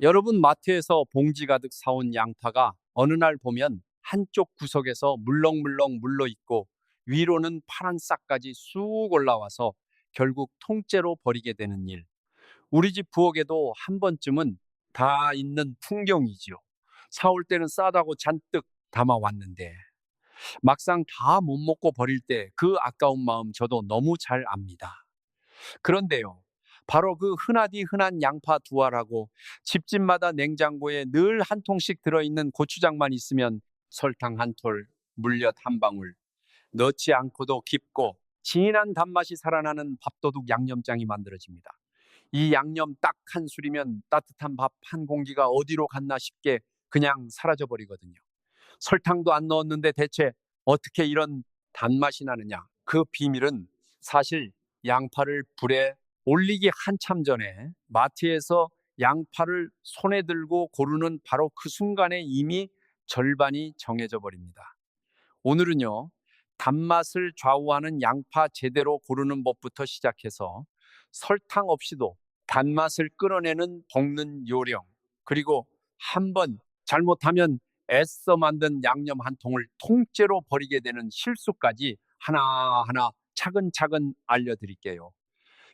여러분, 마트에서 봉지 가득 사온 양파가 어느 날 보면 한쪽 구석에서 물렁물렁 물러 있고 위로는 파란 싹까지 쑥 올라와서 결국 통째로 버리게 되는 일. 우리 집 부엌에도 한 번쯤은 다 있는 풍경이지요. 사올 때는 싸다고 잔뜩 담아왔는데 막상 다 못 먹고 버릴 때 그 아까운 마음 저도 너무 잘 압니다. 그런데요, 바로 그 흔하디 흔한 양파 두 알하고 집집마다 냉장고에 늘 한 통씩 들어있는 고추장만 있으면 설탕 한 톨, 물엿 한 방울, 넣지 않고도 깊고 진한 단맛이 살아나는 밥도둑 양념장이 만들어집니다. 이 양념 딱 한 술이면 따뜻한 밥 한 공기가 어디로 갔나 싶게 그냥 사라져 버리거든요. 설탕도 안 넣었는데 대체 어떻게 이런 단맛이 나느냐? 그 비밀은 사실 양파를 불에 올리기 한참 전에 마트에서 양파를 손에 들고 고르는 바로 그 순간에 이미 절반이 정해져 버립니다. 오늘은요, 단맛을 좌우하는 양파 제대로 고르는 법부터 시작해서 설탕 없이도 단맛을 끌어내는 볶는 요령, 그리고 한번 잘못하면 애써 만든 양념 한 통을 통째로 버리게 되는 실수까지 하나하나 차근차근 알려드릴게요.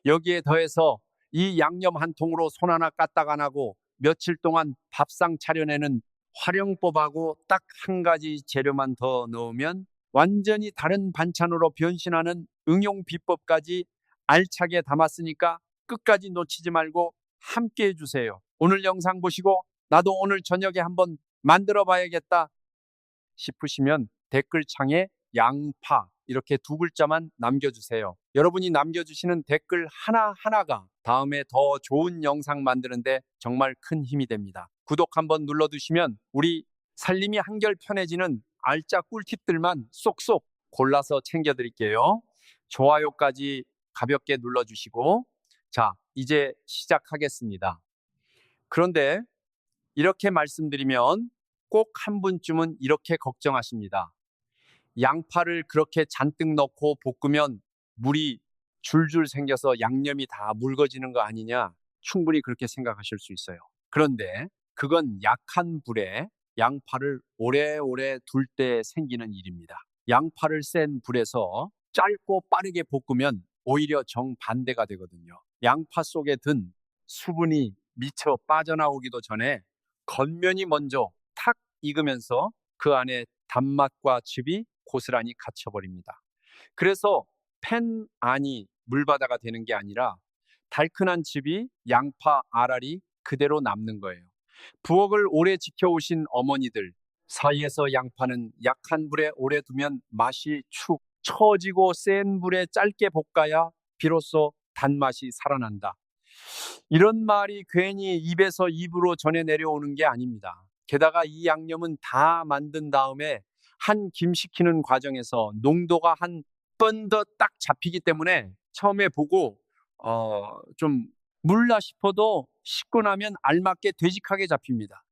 여기에 더해서 이 양념 한 통으로 손 하나 까딱 안 하고 며칠 동안 밥상 차려내는 활용법하고 딱 한 가지 재료만 더 넣으면 완전히 다른 반찬으로 변신하는 응용 비법까지 알차게 담았으니까 끝까지 놓치지 말고 함께 해주세요. 오늘 영상 보시고 나도 오늘 저녁에 한번 만들어 봐야겠다 싶으시면 댓글창에 양파 이렇게 두 글자만 남겨주세요. 여러분이 남겨주시는 댓글 하나하나가 다음에 더 좋은 영상 만드는데 정말 큰 힘이 됩니다. 구독 한번 눌러두시면 우리 살림이 한결 편해지는 알짜 꿀팁들만 쏙쏙 골라서 챙겨드릴게요. 좋아요까지 가볍게 눌러주시고, 자, 이제 시작하겠습니다. 그런데 이렇게 말씀드리면 꼭 한 분쯤은 이렇게 걱정하십니다. 양파를 그렇게 잔뜩 넣고 볶으면 물이 줄줄 생겨서 양념이 다 묽어지는 거 아니냐? 충분히 그렇게 생각하실 수 있어요. 그런데 그건 약한 불에 양파를 오래오래 둘 때 생기는 일입니다. 양파를 센 불에서 짧고 빠르게 볶으면 오히려 정반대가 되거든요. 양파 속에 든 수분이 미처 빠져나오기도 전에 겉면이 먼저 탁 익으면서 그 안에 단맛과 즙이 고스란히 갇혀버립니다. 그래서 팬 안이 물바다가 되는 게 아니라 달큰한 즙이 양파 알알이 그대로 남는 거예요. 부엌을 오래 지켜오신 어머니들 사이에서 양파는 약한 불에 오래 두면 맛이 축 처지고 센 불에 짧게 볶아야 비로소 단맛이 살아난다. 이런 말이 괜히 입에서 입으로 전해 내려오는 게 아닙니다. 게다가 이 양념은 다 만든 다음에 한 김 식히는 과정에서 농도가 한 번 더 딱 잡히기 때문에 처음에 보고 좀 물라 싶어도 식고 나면 알맞게 되직하게 잡힙니다.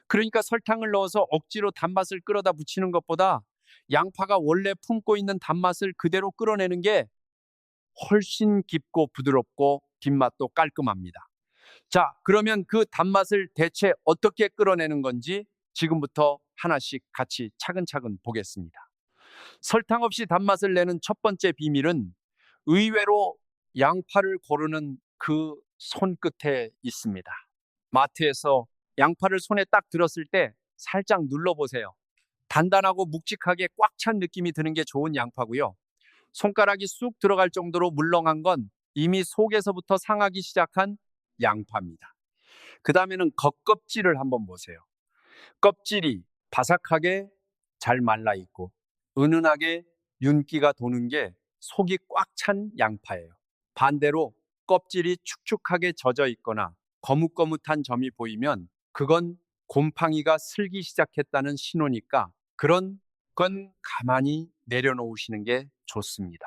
그러니까 설탕을 넣어서 억지로 단맛을 끌어다 붙이는 것보다 양파가 원래 품고 있는 단맛을 그대로 끌어내는 게 훨씬 깊고 부드럽고 뒷맛도 깔끔합니다. 자, 그러면 그 단맛을 대체 어떻게 끌어내는 건지 지금부터 하나씩 같이 차근차근 보겠습니다. 설탕 없이 단맛을 내는 첫 번째 비밀은 의외로 양파를 고르는 그 손끝에 있습니다. 마트에서 양파를 손에 딱 들었을 때 살짝 눌러보세요. 단단하고 묵직하게 꽉 찬 느낌이 드는 게 좋은 양파고요. 손가락이 쑥 들어갈 정도로 물렁한 건 이미 속에서부터 상하기 시작한 양파입니다. 그 다음에는 겉껍질을 한번 보세요. 껍질이 바삭하게 잘 말라 있고 은은하게 윤기가 도는 게 속이 꽉 찬 양파예요. 반대로 껍질이 축축하게 젖어 있거나 거뭇거뭇한 점이 보이면 그건 곰팡이가 슬기 시작했다는 신호니까 그런 건 가만히 내려놓으시는 게 좋습니다.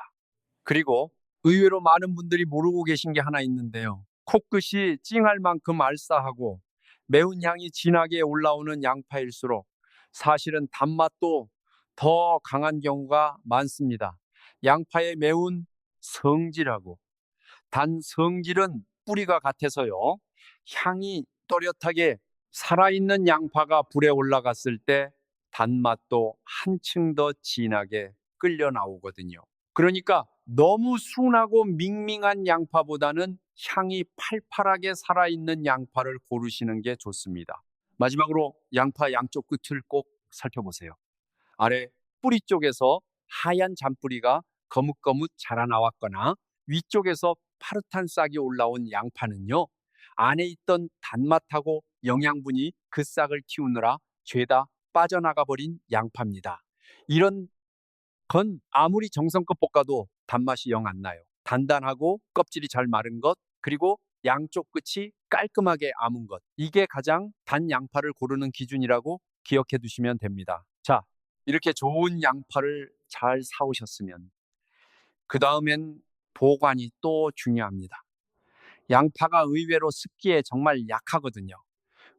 그리고 의외로 많은 분들이 모르고 계신 게 하나 있는데요. 코끝이 찡할 만큼 알싸하고 매운 향이 진하게 올라오는 양파일수록 사실은 단맛도 더 강한 경우가 많습니다. 양파의 매운 성질하고 단 성질은 뿌리가 같아서요. 향이 또렷하게 살아있는 양파가 불에 올라갔을 때 단맛도 한층 더 진하게 끌려 나오거든요. 그러니까 너무 순하고 밍밍한 양파보다는 향이 팔팔하게 살아있는 양파를 고르시는 게 좋습니다. 마지막으로 양파 양쪽 끝을 꼭 살펴보세요. 아래 뿌리 쪽에서 하얀 잔뿌리가 거뭇거뭇 자라나왔거나 위쪽에서 파릇한 싹이 올라온 양파는요, 안에 있던 단맛하고 영양분이 그 싹을 키우느라 죄다 빠져나가 버린 양파입니다. 이런 건 아무리 정성껏 볶아도 단맛이 영 안 나요. 단단하고 껍질이 잘 마른 것, 그리고 양쪽 끝이 깔끔하게 아문 것. 이게 가장 단 양파를 고르는 기준이라고 기억해 두시면 됩니다. 자, 이렇게 좋은 양파를 잘 사오셨으면 그 다음엔 보관이 또 중요합니다. 양파가 의외로 습기에 정말 약하거든요.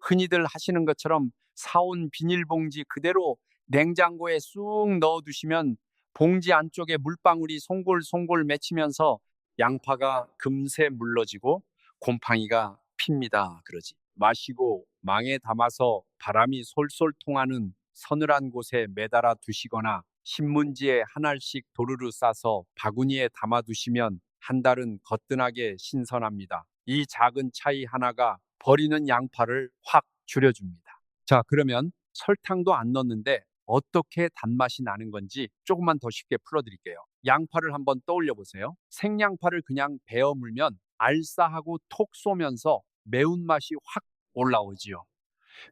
흔히들 하시는 것처럼 사온 비닐봉지 그대로 냉장고에 쑥 넣어두시면 봉지 안쪽에 물방울이 송골송골 맺히면서 양파가 금세 물러지고 곰팡이가 핍니다. 그러지. 마시고 망에 담아서 바람이 솔솔 통하는 서늘한 곳에 매달아 두시거나 신문지에 한 알씩 도르르 싸서 바구니에 담아 두시면 한 달은 거뜬하게 신선합니다. 이 작은 차이 하나가 버리는 양파를 확 줄여줍니다. 자, 그러면 설탕도 안 넣었는데 어떻게 단맛이 나는 건지 조금만 더 쉽게 풀어드릴게요. 양파를 한번 떠올려 보세요. 생양파를 그냥 베어 물면 알싸하고 톡 쏘면서 매운맛이 확 올라오지요.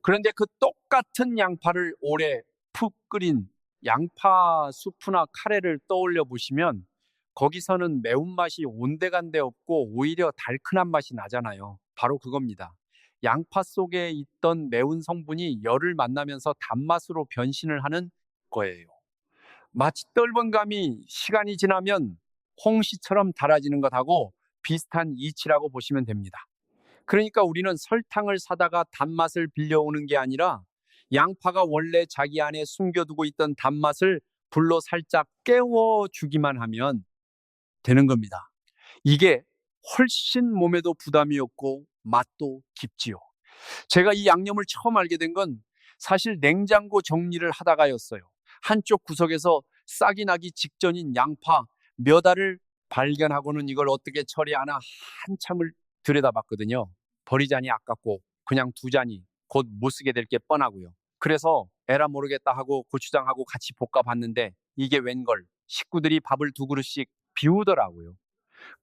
그런데 그 똑같은 양파를 오래 푹 끓인 양파 수프나 카레를 떠올려 보시면 거기서는 매운맛이 온데간데 없고 오히려 달큰한 맛이 나잖아요. 바로 그겁니다. 양파 속에 있던 매운 성분이 열을 만나면서 단맛으로 변신을 하는 거예요. 마치 떫은 감이 시간이 지나면 홍시처럼 달아지는 것하고 비슷한 이치라고 보시면 됩니다. 그러니까 우리는 설탕을 사다가 단맛을 빌려오는 게 아니라 양파가 원래 자기 안에 숨겨두고 있던 단맛을 불로 살짝 깨워주기만 하면 되는 겁니다. 이게 훨씬 몸에도 부담이 없고 맛도 깊지요. 제가 이 양념을 처음 알게 된 건 사실 냉장고 정리를 하다가였어요. 한쪽 구석에서 싹이 나기 직전인 양파 몇 알을 발견하고는 이걸 어떻게 처리하나 한참을 들여다봤거든요. 버리자니 아깝고 그냥 두자니 곧 못 쓰게 될 게 뻔하고요. 그래서 에라 모르겠다 하고 고추장하고 같이 볶아봤는데 이게 웬걸 식구들이 밥을 두 그릇씩 비우더라고요.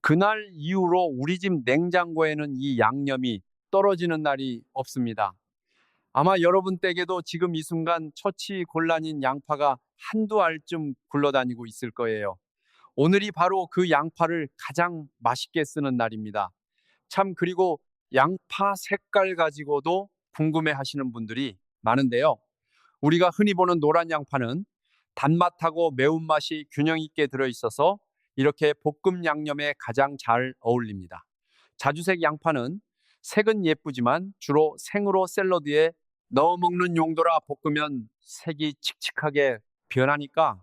그날 이후로 우리 집 냉장고에는 이 양념이 떨어지는 날이 없습니다. 아마 여러분 댁에도 지금 이 순간 처치 곤란인 양파가 한두 알쯤 굴러다니고 있을 거예요. 오늘이 바로 그 양파를 가장 맛있게 쓰는 날입니다. 참, 그리고 양파 색깔 가지고도 궁금해 하시는 분들이 많은데요. 우리가 흔히 보는 노란 양파는 단맛하고 매운맛이 균형 있게 들어있어서 이렇게 볶음 양념에 가장 잘 어울립니다. 자주색 양파는 색은 예쁘지만 주로 생으로 샐러드에 넣어 먹는 용도라 볶으면 색이 칙칙하게 변하니까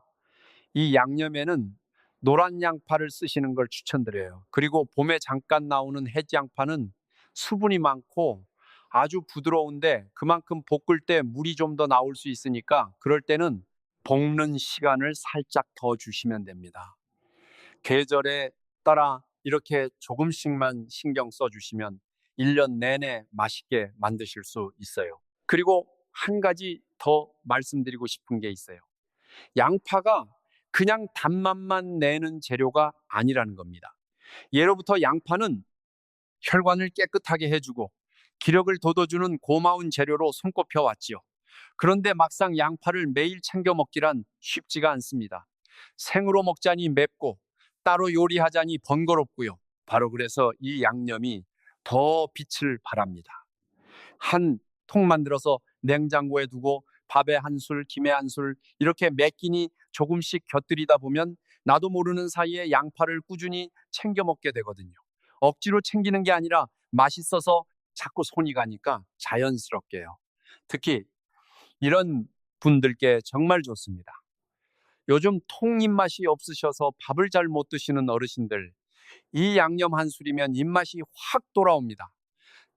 이 양념에는 노란 양파를 쓰시는 걸 추천드려요. 그리고 봄에 잠깐 나오는 해지양파는 수분이 많고 아주 부드러운데 그만큼 볶을 때 물이 좀 더 나올 수 있으니까 그럴 때는 볶는 시간을 살짝 더 주시면 됩니다. 계절에 따라 이렇게 조금씩만 신경 써주시면 1년 내내 맛있게 만드실 수 있어요. 그리고 한 가지 더 말씀드리고 싶은 게 있어요. 양파가 그냥 단맛만 내는 재료가 아니라는 겁니다. 예로부터 양파는 혈관을 깨끗하게 해주고 기력을 돋워주는 고마운 재료로 손꼽혀 왔지요. 그런데 막상 양파를 매일 챙겨 먹기란 쉽지가 않습니다. 생으로 먹자니 맵고 따로 요리하자니 번거롭고요. 바로 그래서 이 양념이 더 빛을 발합니다. 한 통 만들어서 냉장고에 두고 밥에 한 술, 김에 한 술 이렇게 몇 끼니 조금씩 곁들이다 보면 나도 모르는 사이에 양파를 꾸준히 챙겨 먹게 되거든요. 억지로 챙기는 게 아니라 맛있어서 자꾸 손이 가니까 자연스럽게요. 특히 이런 분들께 정말 좋습니다. 요즘 통 입맛이 없으셔서 밥을 잘 못 드시는 어르신들, 이 양념 한 술이면 입맛이 확 돌아옵니다.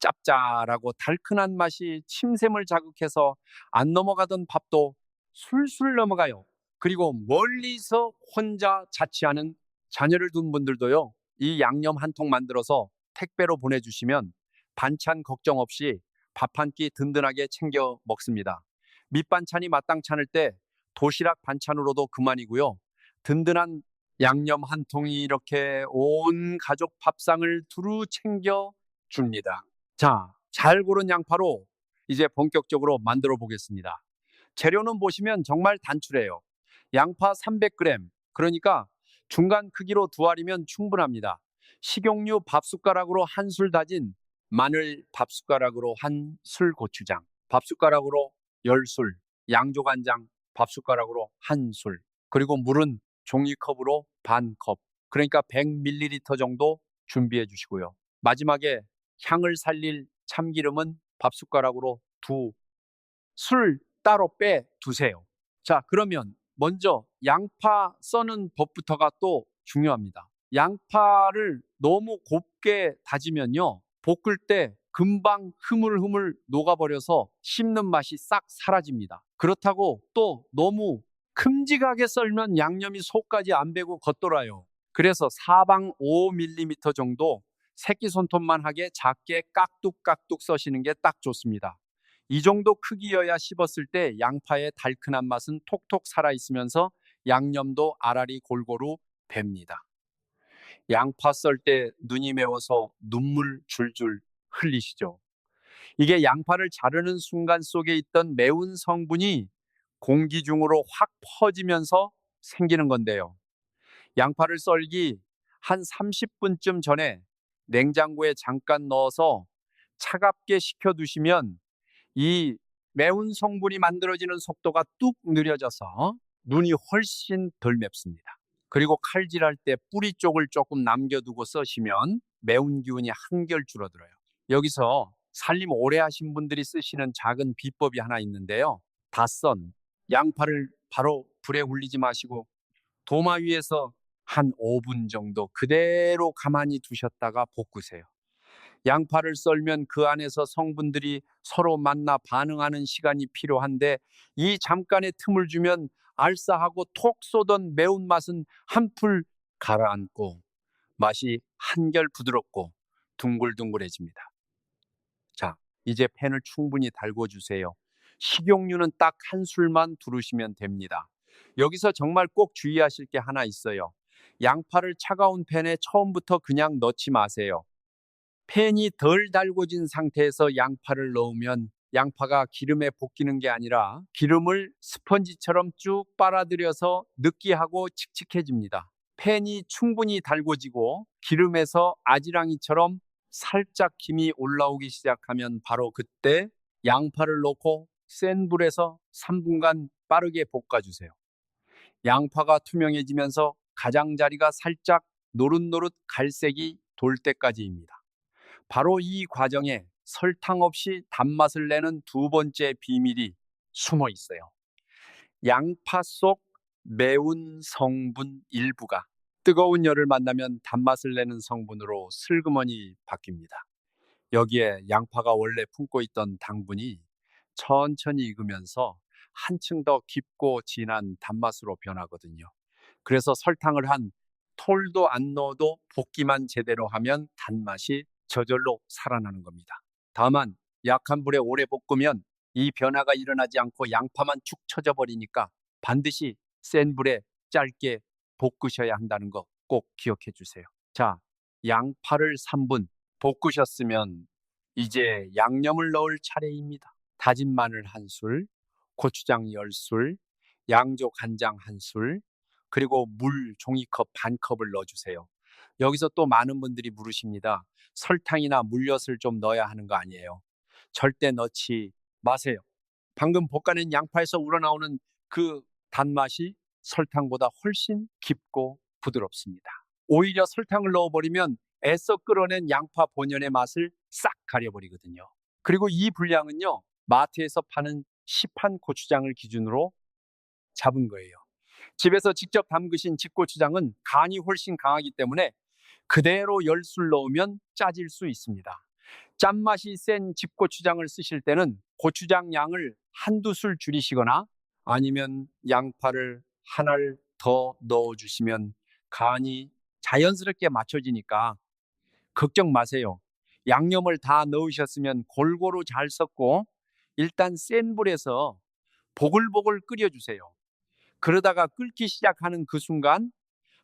짭짤하고 달큰한 맛이 침샘을 자극해서 안 넘어가던 밥도 술술 넘어가요. 그리고 멀리서 혼자 자취하는 자녀를 둔 분들도요, 이 양념 한 통 만들어서 택배로 보내주시면 반찬 걱정 없이 밥 한 끼 든든하게 챙겨 먹습니다. 밑반찬이 마땅찮을 때 도시락 반찬으로도 그만이고요. 든든한 양념 한 통이 이렇게 온 가족 밥상을 두루 챙겨 줍니다. 자, 잘 고른 양파로 이제 본격적으로 만들어 보겠습니다. 재료는 보시면 정말 단출해요. 양파 300g, 그러니까 중간 크기로 두 알이면 충분합니다. 식용유 밥숟가락으로 한 술 다진 마늘 밥숟가락으로 한 술 고추장, 밥숟가락으로 10술, 양조간장 밥숟가락으로 한 술, 그리고 물은 종이컵으로 반 컵, 그러니까 100ml 정도 준비해 주시고요. 마지막에 향을 살릴 참기름은 밥숟가락으로 술 따로 빼 두세요. 자, 그러면 먼저 양파 써는 법부터가 또 중요합니다. 양파를 너무 곱게 다지면요, 볶을 때 금방 흐물흐물 녹아버려서 씹는 맛이 싹 사라집니다. 그렇다고 또 너무 큼직하게 썰면 양념이 속까지 안 배고 겉돌아요. 그래서 사방 5mm 정도 새끼손톱만 하게 작게 깍둑깍둑 써시는 게 딱 좋습니다. 이 정도 크기여야 씹었을 때 양파의 달큰한 맛은 톡톡 살아있으면서 양념도 알알이 골고루 뱄니다. 양파 썰 때 눈이 매워서 눈물 줄줄 흘리시죠? 이게 양파를 자르는 순간 속에 있던 매운 성분이 공기 중으로 확 퍼지면서 생기는 건데요. 양파를 썰기 한 30분쯤 전에 냉장고에 잠깐 넣어서 차갑게 식혀두시면 이 매운 성분이 만들어지는 속도가 뚝 느려져서 눈이 훨씬 덜 맵습니다. 그리고 칼질할 때 뿌리 쪽을 조금 남겨두고 써시면 매운 기운이 한결 줄어들어요. 여기서 살림 오래 하신 분들이 쓰시는 작은 비법이 하나 있는데요. 다 썬 양파를 바로 불에 올리지 마시고 도마 위에서 한 5분 정도 그대로 가만히 두셨다가 볶으세요. 양파를 썰면 그 안에서 성분들이 서로 만나 반응하는 시간이 필요한데 이 잠깐의 틈을 주면 알싸하고 톡 쏘던 매운맛은 한풀 가라앉고 맛이 한결 부드럽고 둥글둥글해집니다. 자, 이제 팬을 충분히 달궈주세요. 식용유는 딱 한 술만 두르시면 됩니다. 여기서 정말 꼭 주의하실 게 하나 있어요. 양파를 차가운 팬에 처음부터 그냥 넣지 마세요. 팬이 덜 달궈진 상태에서 양파를 넣으면 양파가 기름에 볶이는 게 아니라 기름을 스펀지처럼 쭉 빨아들여서 느끼하고 칙칙해집니다. 팬이 충분히 달궈지고 기름에서 아지랑이처럼 살짝 김이 올라오기 시작하면 바로 그때 양파를 넣고 센 불에서 3분간 빠르게 볶아주세요. 양파가 투명해지면서 가장자리가 살짝 노릇노릇 갈색이 돌 때까지입니다. 바로 이 과정에 설탕 없이 단맛을 내는 두 번째 비밀이 숨어 있어요. 양파 속 매운 성분 일부가 뜨거운 열을 만나면 단맛을 내는 성분으로 슬그머니 바뀝니다. 여기에 양파가 원래 품고 있던 당분이 천천히 익으면서 한층 더 깊고 진한 단맛으로 변하거든요. 그래서 설탕을 한 톨도 안 넣어도 볶기만 제대로 하면 단맛이 저절로 살아나는 겁니다. 다만 약한 불에 오래 볶으면 이 변화가 일어나지 않고 양파만 축 처져 버리니까 반드시 센 불에 짧게 볶으셔야 한다는 거 꼭 기억해 주세요. 자, 양파를 3분 볶으셨으면 이제 양념을 넣을 차례입니다. 다진 마늘 한 술, 고추장 10술, 양조 간장 한 술, 그리고 물 종이컵 반 컵을 넣어주세요. 여기서 또 많은 분들이 물으십니다. 설탕이나 물엿을 좀 넣어야 하는 거 아니에요? 절대 넣지 마세요. 방금 볶아낸 양파에서 우러나오는 그 단맛이 설탕보다 훨씬 깊고 부드럽습니다. 오히려 설탕을 넣어버리면 애써 끓어낸 양파 본연의 맛을 싹 가려버리거든요. 그리고 이 분량은요, 마트에서 파는 시판 고추장을 기준으로 잡은 거예요. 집에서 직접 담그신 집고추장은 간이 훨씬 강하기 때문에 그대로 10술 넣으면 짜질 수 있습니다. 짠맛이 센 집고추장을 쓰실 때는 고추장 양을 한두 술 줄이시거나 아니면 양파를 하나를 더 넣어주시면 간이 자연스럽게 맞춰지니까 걱정 마세요. 양념을 다 넣으셨으면 골고루 잘 섞고 일단 센 불에서 보글보글 끓여주세요. 그러다가 끓기 시작하는 그 순간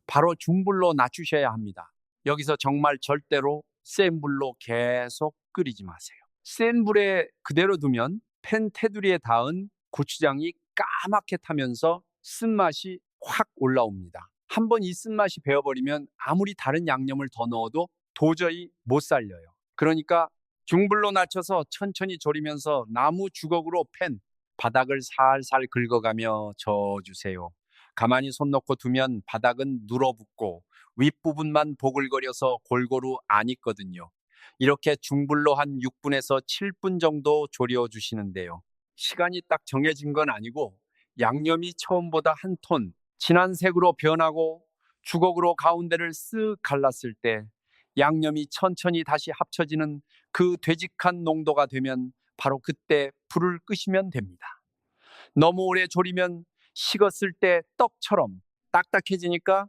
바로 중불로 낮추셔야 합니다. 여기서 정말 절대로 센 불로 계속 끓이지 마세요. 센 불에 그대로 두면 팬 테두리에 닿은 고추장이 까맣게 타면서 쓴맛이 확 올라옵니다. 한번 이 쓴맛이 배어버리면 아무리 다른 양념을 더 넣어도 도저히 못 살려요. 그러니까 중불로 낮춰서 천천히 졸이면서 나무 주걱으로 팬 바닥을 살살 긁어가며 저어주세요. 가만히 손 놓고 두면 바닥은 눌어붙고 윗부분만 보글거려서 골고루 안 익거든요. 이렇게 중불로 한 6분에서 7분 정도 졸여주시는데요. 시간이 딱 정해진 건 아니고 양념이 처음보다 한 톤 진한 색으로 변하고 주걱으로 가운데를 쓱 갈랐을 때 양념이 천천히 다시 합쳐지는 그 되직한 농도가 되면 바로 그때 불을 끄시면 됩니다. 너무 오래 졸이면 식었을 때 떡처럼 딱딱해지니까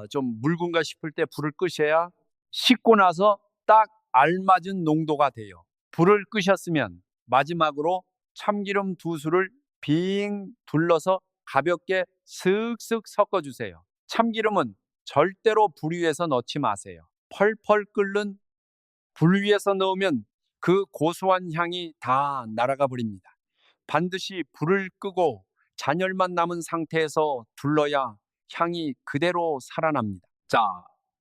좀 묽은가 싶을 때 불을 끄셔야 식고 나서 딱 알맞은 농도가 돼요. 불을 끄셨으면 마지막으로 참기름 2술을 빙 둘러서 가볍게 슥슥 섞어주세요. 참기름은 절대로 불 위에서 넣지 마세요. 펄펄 끓는 불 위에서 넣으면 그 고소한 향이 다 날아가 버립니다. 반드시 불을 끄고 잔열만 남은 상태에서 둘러야 향이 그대로 살아납니다. 자,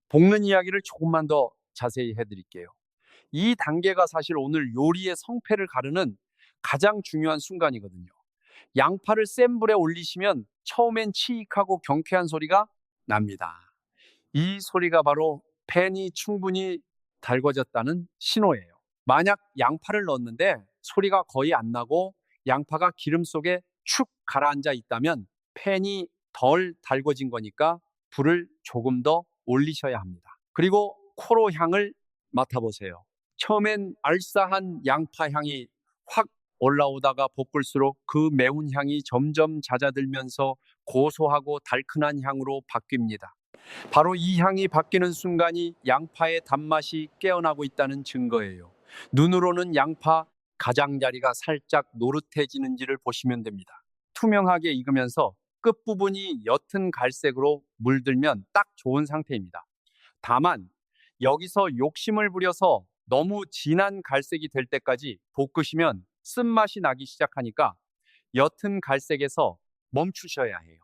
볶는 이야기를 조금만 더 자세히 해드릴게요. 이 단계가 사실 오늘 요리의 성패를 가르는 가장 중요한 순간이거든요. 양파를 센 불에 올리시면 처음엔 치익하고 경쾌한 소리가 납니다. 이 소리가 바로 팬이 충분히 달궈졌다는 신호예요. 만약 양파를 넣었는데 소리가 거의 안 나고 양파가 기름 속에 축 가라앉아 있다면 팬이 덜 달궈진 거니까 불을 조금 더 올리셔야 합니다. 그리고 코로 향을 맡아보세요. 처음엔 알싸한 양파 향이 확 올라오다가 볶을수록 그 매운 향이 점점 잦아들면서 고소하고 달큰한 향으로 바뀝니다. 바로 이 향이 바뀌는 순간이 양파의 단맛이 깨어나고 있다는 증거예요. 눈으로는 양파 가장자리가 살짝 노릇해지는지를 보시면 됩니다. 투명하게 익으면서 끝부분이 옅은 갈색으로 물들면 딱 좋은 상태입니다. 다만 여기서 욕심을 부려서 너무 진한 갈색이 될 때까지 볶으시면 쓴맛이 나기 시작하니까 옅은 갈색에서 멈추셔야 해요.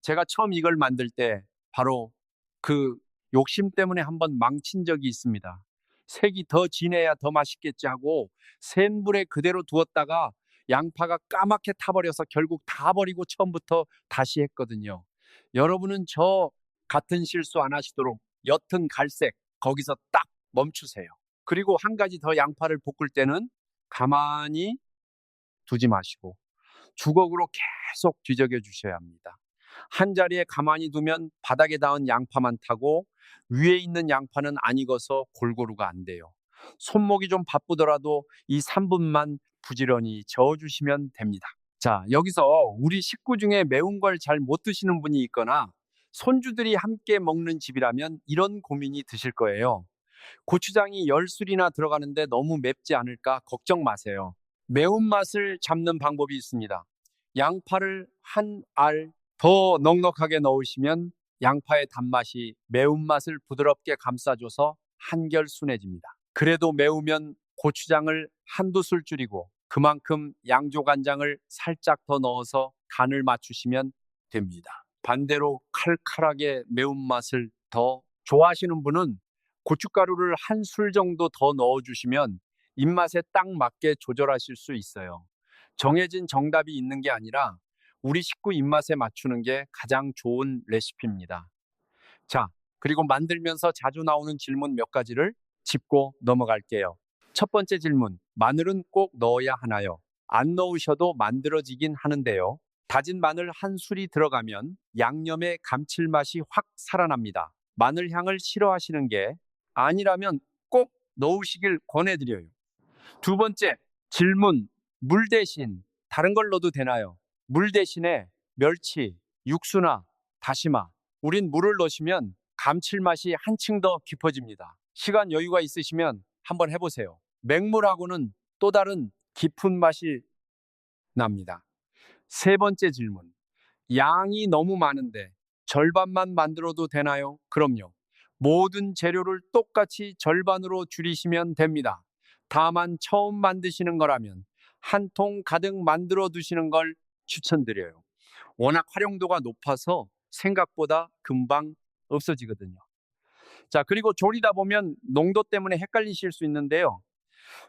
제가 처음 이걸 만들 때 바로 그 욕심 때문에 한번 망친 적이 있습니다. 색이 더 진해야 더 맛있겠지 하고 센 불에 그대로 두었다가 양파가 까맣게 타버려서 결국 다 버리고 처음부터 다시 했거든요. 여러분은 저 같은 실수 안 하시도록 옅은 갈색 거기서 딱 멈추세요. 그리고 한 가지 더 양파를 볶을 때는 가만히 두지 마시고 주걱으로 계속 뒤적여 주셔야 합니다. 한 자리에 가만히 두면 바닥에 닿은 양파만 타고 위에 있는 양파는 안 익어서 골고루가 안 돼요. 손목이 좀 바쁘더라도 이 3분만 부지런히 저어주시면 됩니다. 자, 여기서 우리 식구 중에 매운 걸 잘 못 드시는 분이 있거나 손주들이 함께 먹는 집이라면 이런 고민이 드실 거예요. 고추장이 10술이나 들어가는데 너무 맵지 않을까 걱정 마세요. 매운맛을 잡는 방법이 있습니다. 양파를 한 알 더 넉넉하게 넣으시면 양파의 단맛이 매운맛을 부드럽게 감싸줘서 한결 순해집니다. 그래도 매우면 고추장을 한두 술 줄이고 그만큼 양조간장을 살짝 더 넣어서 간을 맞추시면 됩니다. 반대로 칼칼하게 매운맛을 더 좋아하시는 분은 고춧가루를 한 술 정도 더 넣어주시면 입맛에 딱 맞게 조절하실 수 있어요. 정해진 정답이 있는 게 아니라 우리 식구 입맛에 맞추는 게 가장 좋은 레시피입니다. 자, 그리고 만들면서 자주 나오는 질문 몇 가지를 짚고 넘어갈게요. 첫 번째 질문, 마늘은 꼭 넣어야 하나요? 안 넣으셔도 만들어지긴 하는데요. 다진 마늘 한 술이 들어가면 양념의 감칠맛이 확 살아납니다. 마늘 향을 싫어하시는 게 아니라면 꼭 넣으시길 권해드려요. 두 번째, 질문. 물 대신 다른 걸 넣어도 되나요? 물 대신에 멸치, 육수나 다시마, 우린 물을 넣으시면 감칠맛이 한층 더 깊어집니다. 시간 여유가 있으시면 한번 해보세요. 맹물하고는 또 다른 깊은 맛이 납니다. 세 번째 질문. 양이 너무 많은데 절반만 만들어도 되나요? 그럼요. 모든 재료를 똑같이 절반으로 줄이시면 됩니다. 다만 처음 만드시는 거라면 한 통 가득 만들어 두시는 걸 추천드려요. 워낙 활용도가 높아서 생각보다 금방 없어지거든요. 자, 그리고 졸이다 보면 농도 때문에 헷갈리실 수 있는데요.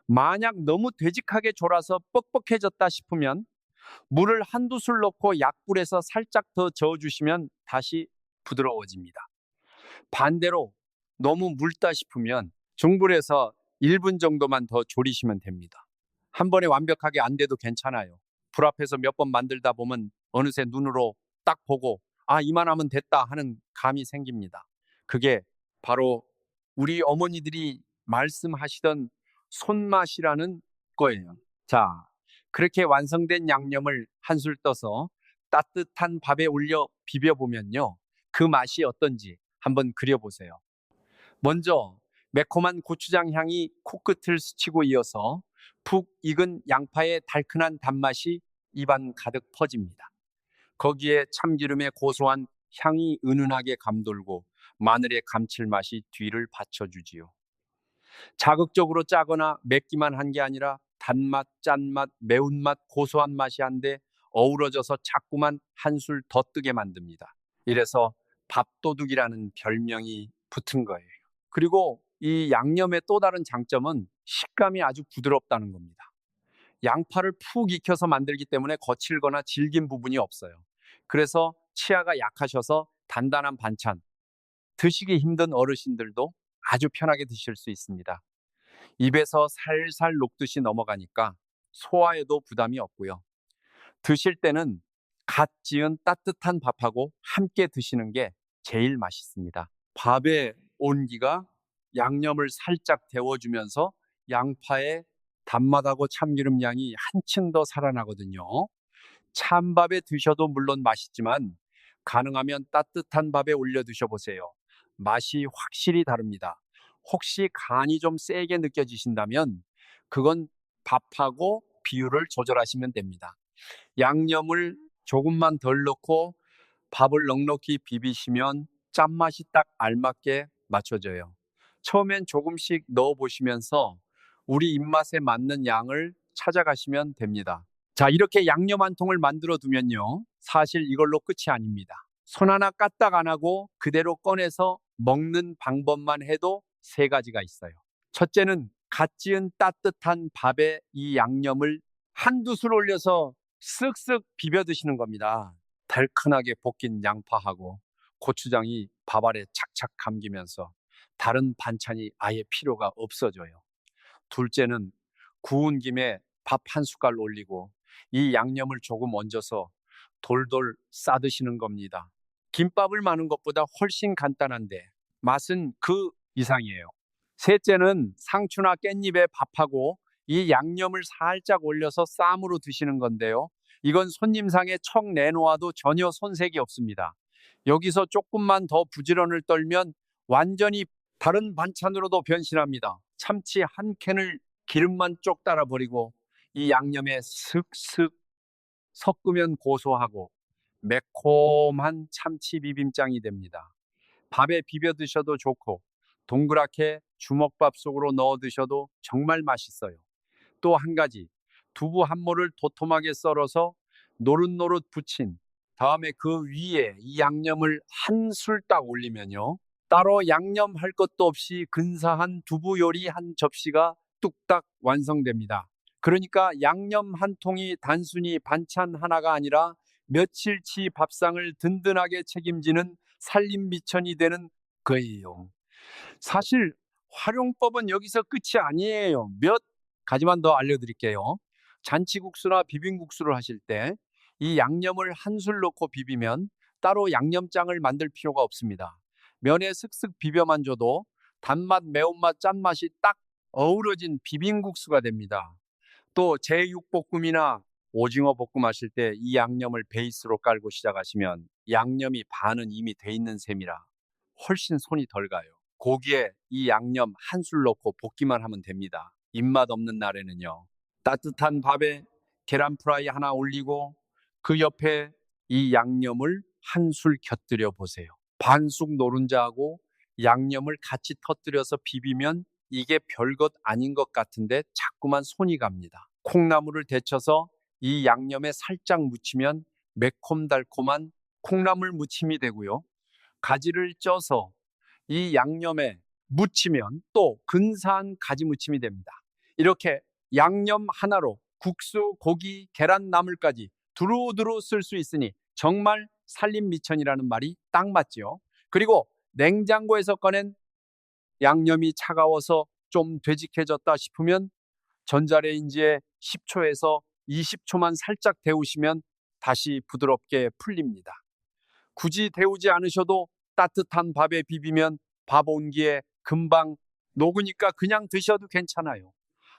만약 너무 되직하게 졸아서 뻑뻑해졌다 싶으면 물을 한두 술 넣고 약불에서 살짝 더 저어주시면 다시 부드러워집니다. 반대로 너무 묽다 싶으면 중불에서 1분 정도만 더 졸이시면 됩니다. 한 번에 완벽하게 안 돼도 괜찮아요. 불 앞에서 몇 번 만들다 보면 어느새 눈으로 딱 보고 이만하면 됐다 하는 감이 생깁니다. 그게 바로 우리 어머니들이 말씀하시던 손맛이라는 거예요. 자, 그렇게 완성된 양념을 한술 떠서 따뜻한 밥에 올려 비벼보면요. 그 맛이 어떤지 한번 그려보세요. 먼저 매콤한 고추장 향이 코끝을 스치고 이어서 푹 익은 양파의 달큰한 단맛이 입안 가득 퍼집니다. 거기에 참기름의 고소한 향이 은은하게 감돌고 마늘의 감칠맛이 뒤를 받쳐주지요. 자극적으로 짜거나 맵기만 한 게 아니라 단맛, 짠맛, 매운맛, 고소한 맛이 한데 어우러져서 자꾸만 한술 더 뜨게 만듭니다. 이래서 밥도둑이라는 별명이 붙은 거예요. 그리고 이 양념의 또 다른 장점은 식감이 아주 부드럽다는 겁니다. 양파를 푹 익혀서 만들기 때문에 거칠거나 질긴 부분이 없어요. 그래서 치아가 약하셔서 단단한 반찬, 드시기 힘든 어르신들도 아주 편하게 드실 수 있습니다. 입에서 살살 녹듯이 넘어가니까 소화에도 부담이 없고요. 드실 때는 갓 지은 따뜻한 밥하고 함께 드시는 게 제일 맛있습니다. 밥의 온기가 양념을 살짝 데워주면서 양파의 단맛하고 참기름 향이 한층 더 살아나거든요. 찬밥에 드셔도 물론 맛있지만 가능하면 따뜻한 밥에 올려 드셔보세요. 맛이 확실히 다릅니다. 혹시 간이 좀 세게 느껴지신다면 그건 밥하고 비율을 조절하시면 됩니다. 양념을 조금만 덜 넣고 밥을 넉넉히 비비시면 짠맛이 딱 알맞게 맞춰져요. 처음엔 조금씩 넣어보시면서 우리 입맛에 맞는 양을 찾아가시면 됩니다. 자, 이렇게 양념 한 통을 만들어 두면요. 사실 이걸로 끝이 아닙니다. 손 하나 까딱 안 하고 그대로 꺼내서 먹는 방법만 해도 세 가지가 있어요. 첫째는 갓 지은 따뜻한 밥에 이 양념을 한두 술 올려서 쓱쓱 비벼 드시는 겁니다. 달큰하게 볶인 양파하고 고추장이 밥 알에 착착 감기면서 다른 반찬이 아예 필요가 없어져요. 둘째는 구운 김에 밥 한 숟갈 올리고 이 양념을 조금 얹어서 돌돌 싸드시는 겁니다. 김밥을 마는 것보다 훨씬 간단한데 맛은 그 이상이에요. 셋째는 상추나 깻잎에 밥하고 이 양념을 살짝 올려서 쌈으로 드시는 건데요. 이건 손님상에 척 내놓아도 전혀 손색이 없습니다. 여기서 조금만 더 부지런을 떨면 완전히 다른 반찬으로도 변신합니다. 참치 한 캔을 기름만 쪽 따라 버리고 이 양념에 슥슥 섞으면 고소하고 매콤한 참치 비빔장이 됩니다. 밥에 비벼 드셔도 좋고 동그랗게 주먹밥 속으로 넣어 드셔도 정말 맛있어요. 또 한 가지, 두부 한 모를 도톰하게 썰어서 노릇노릇 부친 다음에 그 위에 이 양념을 한 술 딱 올리면요. 따로 양념할 것도 없이 근사한 두부 요리 한 접시가 뚝딱 완성됩니다. 그러니까 양념 한 통이 단순히 반찬 하나가 아니라 며칠치 밥상을 든든하게 책임지는 살림 미천이 되는 거예요. 사실 활용법은 여기서 끝이 아니에요. 몇 가지만 더 알려드릴게요. 잔치국수나 비빔국수를 하실 때 이 양념을 한 술 넣고 비비면 따로 양념장을 만들 필요가 없습니다. 면에 슥슥 비벼만 줘도 단맛, 매운맛, 짠맛이 딱 어우러진 비빔국수가 됩니다. 또 제육볶음이나 오징어 볶음 하실 때 이 양념을 베이스로 깔고 시작하시면 양념이 반은 이미 돼 있는 셈이라 훨씬 손이 덜 가요. 고기에 이 양념 한 술 넣고 볶기만 하면 됩니다. 입맛 없는 날에는요. 따뜻한 밥에 계란 프라이 하나 올리고 그 옆에 이 양념을 한 술 곁들여 보세요. 반숙 노른자하고 양념을 같이 터뜨려서 비비면 이게 별것 아닌 것 같은데 자꾸만 손이 갑니다. 콩나물을 데쳐서 이 양념에 살짝 묻히면 매콤달콤한 콩나물 무침이 되고요. 가지를 쪄서 이 양념에 무치면 또 근사한 가지 무침이 됩니다. 이렇게 양념 하나로 국수, 고기, 계란 나물까지 두루두루 쓸 수 있으니 정말 살림미천이라는 말이 딱 맞지요. 그리고 냉장고에서 꺼낸 양념이 차가워서 좀 되직해졌다 싶으면 전자레인지에 10초에서 20초만 살짝 데우시면 다시 부드럽게 풀립니다. 굳이 데우지 않으셔도 따뜻한 밥에 비비면 밥 온기에 금방 녹으니까 그냥 드셔도 괜찮아요.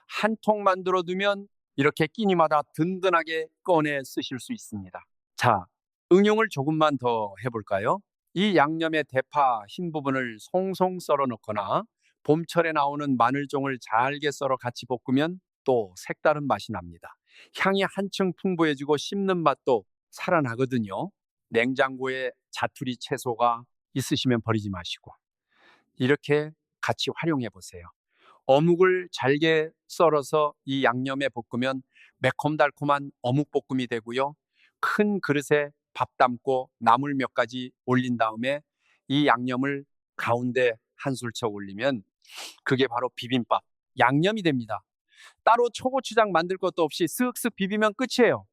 한 통 만들어 두면 이렇게 끼니마다 든든하게 꺼내 쓰실 수 있습니다. 자, 응용을 조금만 더 해볼까요? 이 양념의 대파 흰 부분을 송송 썰어 넣거나 봄철에 나오는 마늘종을 잘게 썰어 같이 볶으면 또 색다른 맛이 납니다. 향이 한층 풍부해지고 씹는 맛도 살아나거든요. 냉장고에 자투리 채소가 있으시면 버리지 마시고 이렇게 같이 활용해 보세요. 어묵을 잘게 썰어서 이 양념에 볶으면 매콤달콤한 어묵볶음이 되고요. 큰 그릇에 밥 담고 나물 몇 가지 올린 다음에 이 양념을 가운데 한 술쳐 올리면 그게 바로 비빔밥, 양념이 됩니다. 따로 초고추장 만들 것도 없이 쓱쓱 비비면 끝이에요.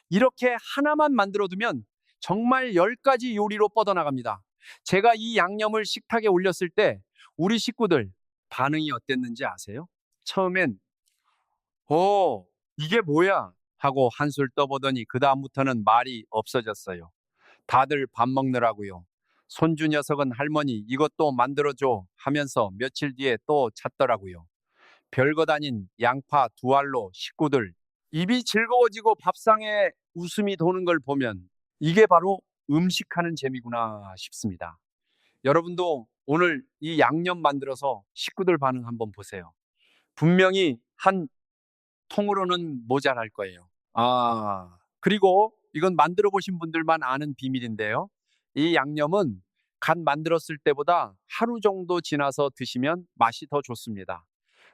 이렇게 하나만 만들어 두면 정말 10가지 요리로 뻗어나갑니다. 제가 이 양념을 식탁에 올렸을 때 우리 식구들 반응이 어땠는지 아세요? 처음엔 이게 뭐야? 하고 한술 떠보더니 그다음부터는 말이 없어졌어요. 다들 밥 먹느라고요. 손주 녀석은 할머니 이것도 만들어줘 하면서 며칠 뒤에 또 찾더라고요. 별것 아닌 양파 두 알로 식구들 입이 즐거워지고 밥상에 웃음이 도는 걸 보면 이게 바로 음식하는 재미구나 싶습니다. 여러분도 오늘 이 양념 만들어서 식구들 반응 한번 보세요. 분명히 한 통으로는 모자랄 거예요. 그리고 이건 만들어 보신 분들만 아는 비밀인데요. 이 양념은 간 만들었을 때보다 하루 정도 지나서 드시면 맛이 더 좋습니다.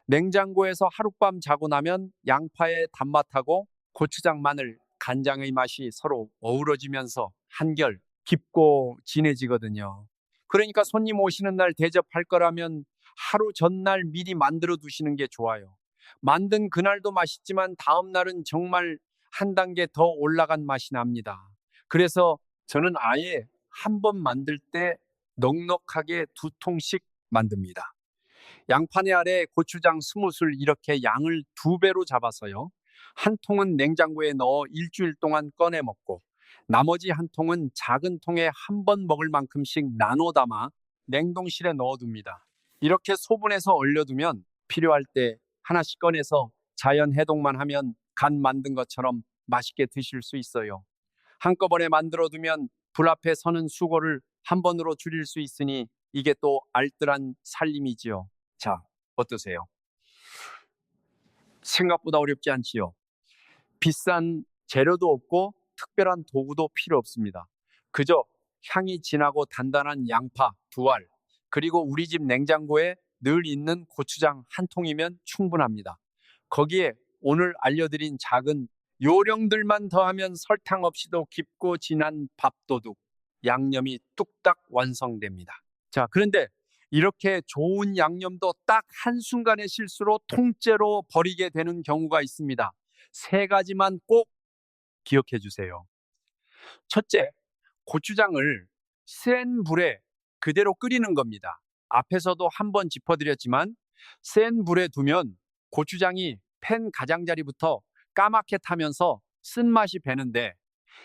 냉장고에서 하룻밤 자고 나면 양파의 단맛하고 고추장, 마늘, 간장의 맛이 서로 어우러지면서 한결 깊고 진해지거든요. 그러니까 손님 오시는 날 대접할 거라면 하루 전날 미리 만들어 두시는 게 좋아요. 만든 그날도 맛있지만 다음 날은 정말 한 단계 더 올라간 맛이 납니다. 그래서 저는 아예 한 번 만들 때 넉넉하게 2통씩 만듭니다. 양파네 아래 고추장 20술 이렇게 양을 2배로 잡아서요. 한 통은 냉장고에 넣어 일주일 동안 꺼내 먹고 나머지 한 통은 작은 통에 한 번 먹을 만큼씩 나눠 담아 냉동실에 넣어둡니다. 이렇게 소분해서 얼려두면 필요할 때 하나씩 꺼내서 자연 해동만 하면 간 만든 것처럼 맛있게 드실 수 있어요. 한꺼번에 만들어두면 불 앞에 서는 수고를 한 번으로 줄일 수 있으니 이게 또 알뜰한 살림이지요. 자, 어떠세요? 생각보다 어렵지 않지요? 비싼 재료도 없고 특별한 도구도 필요 없습니다. 그저 향이 진하고 단단한 양파 2알, 그리고 우리 집 냉장고에 늘 있는 고추장 한 통이면 충분합니다. 거기에 오늘 알려드린 작은 요령들만 더하면 설탕 없이도 깊고 진한 밥도둑, 양념이 뚝딱 완성됩니다. 자, 그런데 이렇게 좋은 양념도 딱 한순간의 실수로 통째로 버리게 되는 경우가 있습니다. 3가지만 꼭 기억해 주세요. 첫째, 고추장을 센 불에 그대로 끓이는 겁니다. 앞에서도 한번 짚어드렸지만 센 불에 두면 고추장이 팬 가장자리부터 까맣게 타면서 쓴맛이 배는데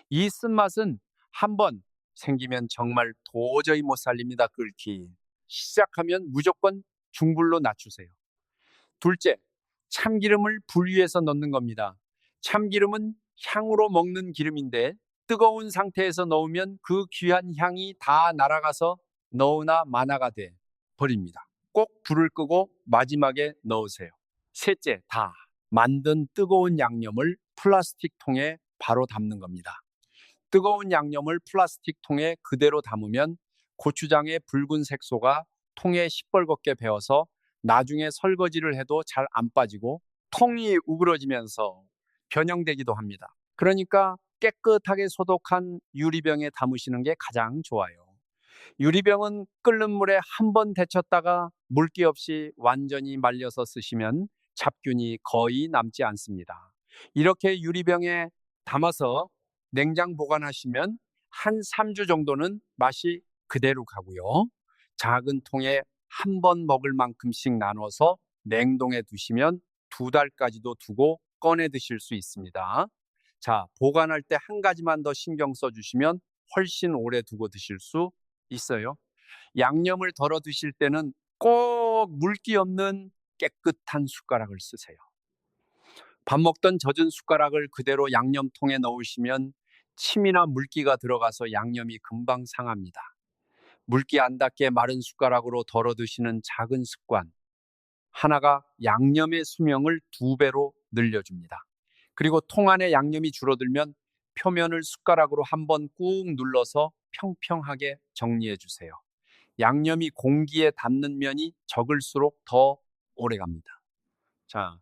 이 쓴맛은 한번 생기면 정말 도저히 못 살립니다. 끓기 시작하면 무조건 중불로 낮추세요. 둘째, 참기름을 불 위에서 넣는 겁니다. 참기름은 향으로 먹는 기름인데 뜨거운 상태에서 넣으면 그 귀한 향이 다 날아가서 너무나 만화가 돼 버립니다. 꼭 불을 끄고 마지막에 넣으세요. 셋째, 다 만든 뜨거운 양념을 플라스틱 통에 바로 담는 겁니다. 뜨거운 양념을 플라스틱 통에 그대로 담으면 고추장의 붉은 색소가 통에 시뻘겋게 배어서 나중에 설거지를 해도 잘 안 빠지고 통이 우그러지면서 변형되기도 합니다. 그러니까 깨끗하게 소독한 유리병에 담으시는 게 가장 좋아요. 유리병은 끓는 물에 한 번 데쳤다가 물기 없이 완전히 말려서 쓰시면 잡균이 거의 남지 않습니다. 이렇게 유리병에 담아서 냉장 보관하시면 한 3주 정도는 맛이 그대로 가고요. 작은 통에 한 번 먹을 만큼씩 나눠서 냉동해 두시면 2달까지도 두고 꺼내 드실 수 있습니다. 자, 보관할 때 한 가지만 더 신경 써주시면 훨씬 오래 두고 드실 수 있어요. 양념을 덜어 드실 때는 꼭 물기 없는 깨끗한 숟가락을 쓰세요. 밥 먹던 젖은 숟가락을 그대로 양념통에 넣으시면 침이나 물기가 들어가서 양념이 금방 상합니다. 물기 안 닿게 마른 숟가락으로 덜어 드시는 작은 습관 하나가 양념의 수명을 2배로 늘려줍니다. 그리고 통 안에 양념이 줄어들면 표면을 숟가락으로 한번 꾹 눌러서 평평하게 정리해 주세요. 양념이 공기에 닿는 면이 적을수록 더 오래 갑니다. 자,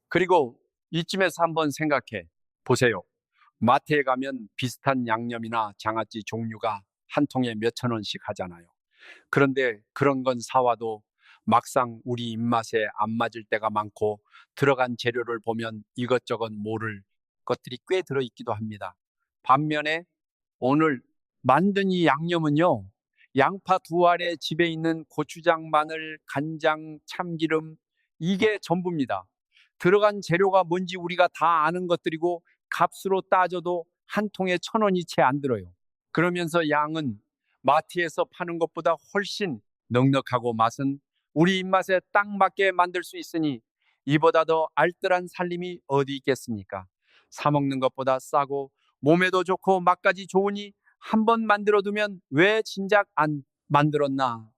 그리고 이쯤에서 한번 생각해 보세요. 마트에 가면 비슷한 양념이나 장아찌 종류가 한 통에 몇천 원씩 하잖아요. 그런데 그런 건 사와도 막상 우리 입맛에 안 맞을 때가 많고 들어간 재료를 보면 이것저것 모를 것들이 꽤 들어있기도 합니다. 반면에 오늘 만든 이 양념은요, 양파 2알에 집에 있는 고추장, 마늘, 간장, 참기름, 이게 전부입니다. 들어간 재료가 뭔지 우리가 다 아는 것들이고 값으로 따져도 한 통에 1,000원이 채 안 들어요. 그러면서 양은 마트에서 파는 것보다 훨씬 넉넉하고 맛은 우리 입맛에 딱 맞게 만들 수 있으니 이보다 더 알뜰한 살림이 어디 있겠습니까? 사 먹는 것보다 싸고 몸에도 좋고 맛까지 좋으니 한번 만들어 두면 왜 진작 안 만들었나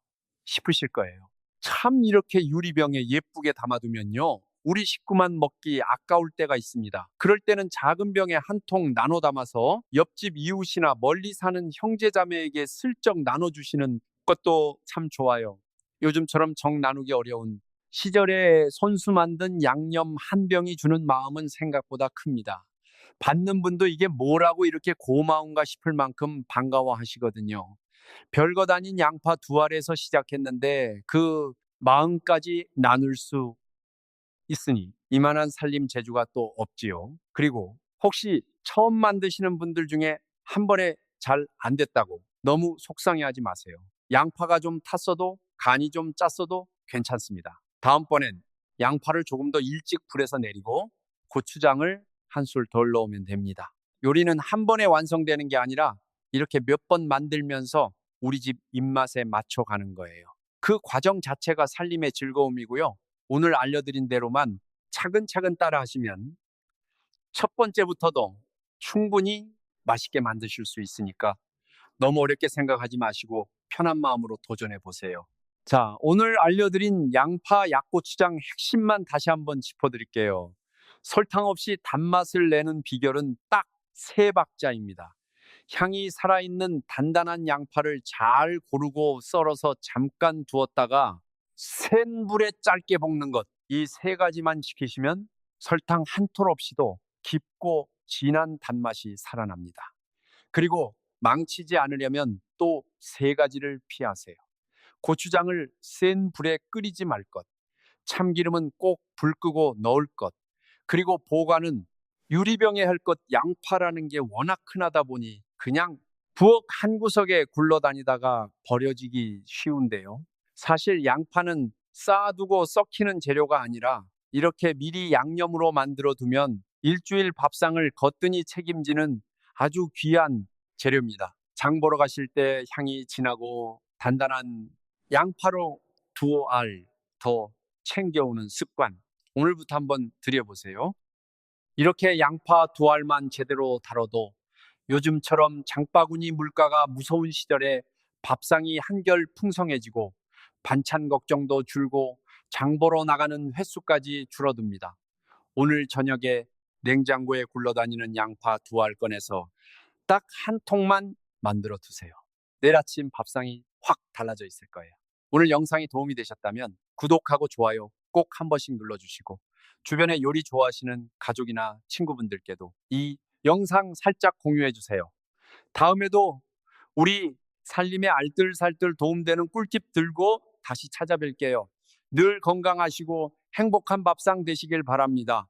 싶으실 거예요. 참 이렇게 유리병에 예쁘게 담아두면요, 우리 식구만 먹기 아까울 때가 있습니다. 그럴 때는 작은 병에 한 통 나눠 담아서 옆집 이웃이나 멀리 사는 형제자매에게 슬쩍 나눠주시는 것도 참 좋아요. 요즘처럼 정 나누기 어려운 시절에 손수 만든 양념 한 병이 주는 마음은 생각보다 큽니다. 받는 분도 이게 뭐라고 이렇게 고마운가 싶을 만큼 반가워하시거든요. 별것 아닌 양파 2알에서 시작했는데 그 마음까지 나눌 수 있으니 이만한 살림 재주가 또 없지요. 그리고 혹시 처음 만드시는 분들 중에 한 번에 잘 안 됐다고 너무 속상해하지 마세요. 양파가 좀 탔어도 간이 좀 짰어도 괜찮습니다. 다음번엔 양파를 조금 더 일찍 불에서 내리고 고추장을 한 술 덜 넣으면 됩니다. 요리는 한 번에 완성되는 게 아니라 이렇게 몇 번 만들면서 우리 집 입맛에 맞춰가는 거예요. 그 과정 자체가 살림의 즐거움이고요. 오늘 알려드린 대로만 차근차근 따라 하시면 첫 번째부터도 충분히 맛있게 만드실 수 있으니까 너무 어렵게 생각하지 마시고 편한 마음으로 도전해 보세요. 자, 오늘 알려드린 양파 약고추장 핵심만 다시 한번 짚어드릴게요. 설탕 없이 단맛을 내는 비결은 딱 3박자입니다. 향이 살아있는 단단한 양파를 잘 고르고 썰어서 잠깐 두었다가 센 불에 짧게 볶는 것, 이 3가지만 지키시면 설탕 한 톨 없이도 깊고 진한 단맛이 살아납니다. 그리고 망치지 않으려면 또 3가지를 피하세요. 고추장을 센 불에 끓이지 말 것, 참기름은 꼭 불 끄고 넣을 것, 그리고 보관은 유리병에 할 것. 양파라는 게 워낙 흔하다 보니 그냥 부엌 한 구석에 굴러다니다가 버려지기 쉬운데요. 사실 양파는 쌓아두고 썩히는 재료가 아니라 이렇게 미리 양념으로 만들어 두면 일주일 밥상을 거뜬히 책임지는 아주 귀한 재료입니다. 장 보러 가실 때 향이 진하고 단단한 양파로 2알 더 챙겨오는 습관. 오늘부터 한번 들여보세요. 이렇게 양파 두 알만 제대로 다뤄도 요즘처럼 장바구니 물가가 무서운 시절에 밥상이 한결 풍성해지고 반찬 걱정도 줄고 장 보러 나가는 횟수까지 줄어듭니다. 오늘 저녁에 냉장고에 굴러다니는 양파 두 알 꺼내서 딱 한 통만 만들어 두세요. 내일 아침 밥상이 확 달라져 있을 거예요. 오늘 영상이 도움이 되셨다면 구독하고 좋아요 꼭 한 번씩 눌러주시고 주변에 요리 좋아하시는 가족이나 친구분들께도 이 영상 살짝 공유해 주세요. 다음에도 우리 살림에 알뜰살뜰 도움되는 꿀팁 들고 다시 찾아뵐게요. 늘 건강하시고 행복한 밥상 되시길 바랍니다.